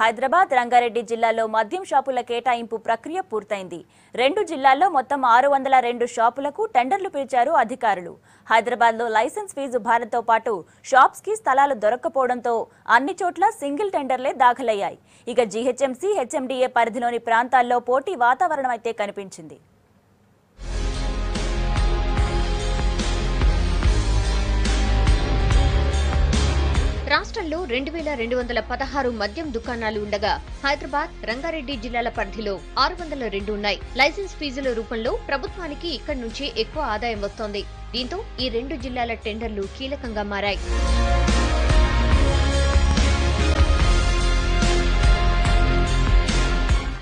హైదరాబాద్ రంగారెడ్డి జిల్లాలో మద్యం షాపుల కేటాయింపు ప్రక్రియ పూర్తయింది. 2 జిల్లాల్లో మొత్తం 602 షాపులకు టెండర్లు పిలిచారు అధికారులు. హైదరాబాద్లో లైసెన్స్ ఫీజు భారంతో పాటు షాప్స్ కి స్థలాలు దొరక్కపోవడంతో అన్ని చోట్ల సింగిల్ టెండర్లే దాఖలయ్యాయి. ఇక జీహెచ్ఎంసీ, హెచ్ఎండీఏ పరిధిలోని ప్రాంతాల్లో పోటీ వాతావరణం అయితే కనిపించింది. రాష్ట్రంలో 2216 మద్యం దుకాణాలు ఉండగా హైదరాబాద్, రంగారెడ్డి జిల్లాల పరిధిలో 602 ఉన్నాయి. లైసెన్స్ ఫీజుల రూపంలో ప్రభుత్వానికి ఇక్కడి నుంచే ఎక్కువ ఆదాయం వస్తోంది. దీంతో ఈ 2 జిల్లాల టెండర్లు కీలకంగా మారాయి.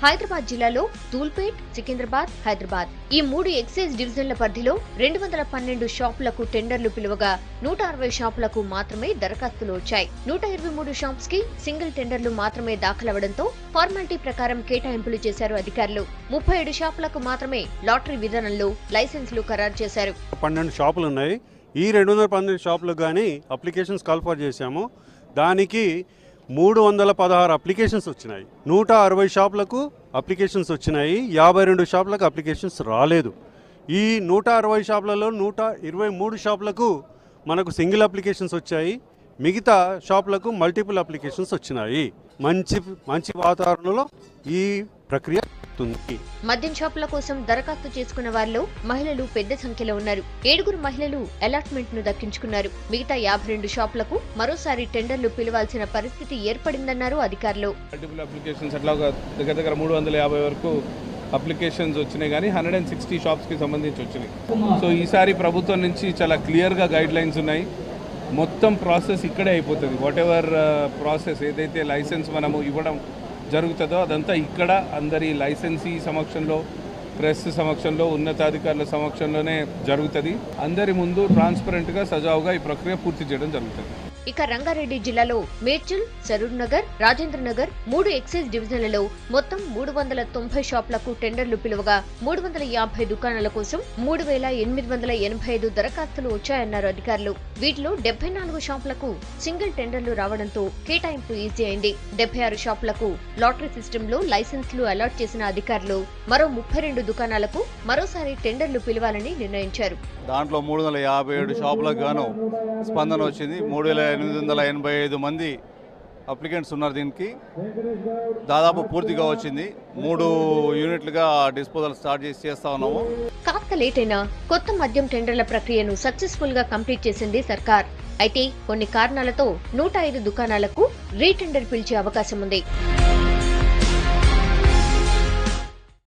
హైదరాబాద్ జిల్లాలో ధూల్పేట్, సికింద్రాబాద్, హైదరాబాద్ ఈ 3 ఎక్సైజ్ డివిజన్ల పరిధిలో 212 షాపులకు టెండర్లు పిలువగా 160 షాపులకు మాత్రమే దరఖాస్తులు వచ్చాయి. 123 షాప్స్ కి సింగిల్ టెండర్లు మాత్రమే దాఖలవడంతో ఫార్మాలిటీ ప్రకారం కేటాయింపులు చేశారు అధికారులు. 37 షాపులకు మాత్రమే లాటరీ విధానంలో లైసెన్సులు ఖరారు చేశారు. 12 షాపులు ఉన్నాయి. ఈ 212 షాపులకు గానీ అప్లికేషన్స్ కాల్ఫర్ చేశాము. దానికి 316 అప్లికేషన్స్ వచ్చినాయి. 160 షాపులకు అప్లికేషన్స్ వచ్చినాయి. 52 షాపులకు అప్లికేషన్స్ రాలేదు. ఈ 160 షాపులలో 123 షాపులకు మనకు సింగిల్ అప్లికేషన్స్ వచ్చాయి. మిగతా షాపులకు మల్టిపుల్ అప్లికేషన్స్ వచ్చినాయి. మంచి వాతావరణంలో ఈ ప్రక్రియ ఉంది. మద్యం షాపుల కోసం దరఖాస్తు చేసుకున్న వారిలో మహిళలు పెద్ద సంఖ్యలో ఉన్నారు. 7 మహిళలు అలాట్మెంట్ ను దక్కించుకున్నారు. మిగతా 52 షాపులకు మరోసారి టెండర్లు పిలవాల్సిన పరిస్థితి ఏర్పడిందన్నారు అధికారులు. మల్టిపుల్ అప్లికేషన్స్ అట్లా దగ్గర 350 వరకు అప్లికేషన్స్ వచ్చినాయి, కానీ 160 షాప్స్ కి సంబంధించి వచ్చినాయి. సో ఈసారి ప్రభుత్వం నుంచి చాలా క్లియర్ గా గైడ్ లైన్స్ ఉన్నాయి. మొత్తం ప్రాసెస్ ఇక్కడే అయిపోతుంది. వాట్ ఎవర్ ప్రాసెస్ ఏదైతే లైసెన్స్ మనము ఇవ్వడం జరుగుతుందో అదంతా ఇక్కడ అందరి లైసెన్సీ సమక్షంలో, ప్రెస్ సమక్షంలో, ఉన్నతాధికారుల సమక్షంలోనే జరుగుతుంది. అందరి ముందు ట్రాన్స్పరెంట్గా, సజావుగా ఈ ప్రక్రియ పూర్తి చేయడం జరుగుతుంది. ఇక రంగారెడ్డి జిల్లాలో మేడ్చల్, సరూర్ నగర్, రాజేంద్ర నగర్ 3 ఎక్సైజ్ డివిజన్లలో మొత్తం 390 షాపులకు టెండర్లు పిలువగా 350 దుకాణాల కోసం 3885 దరఖాస్తులు వచ్చాయన్నారు అధికారులు. వీటిలో 74 షాపులకు సింగిల్ టెండర్లు రావడంతో కేటాయింపు ఈజీ అయింది. 76 షాపులకు లాటరీ సిస్టంలో లైసెన్సులు అలాట్ చేసిన అధికారులు మరో 32 దుకాణాలకు మరోసారి టెండర్లు పిలవాలని నిర్ణయించారు. దాంట్లో 357 షాపులకు గాను స్పందన వచ్చింది. 3885 మంది అప్లికెంట్స్ ఉన్నారు. దీనికి దాదాపు పూర్తిగా వచ్చింది. 3 యూనిట్లుగా డిస్పోజల్ స్టార్ట్ చేస్తా ఉన్నాము. కాస్త లేట్ అయినా కొత్త మద్యం టెండర్ల ప్రక్రియను సక్సెస్ఫుల్ గా కంప్లీట్ చేసింది సర్కార్. అయితే కొన్ని కారణాలతో 105 దుకాణాలకు రీటెండర్ పిలిచే అవకాశం ఉంది.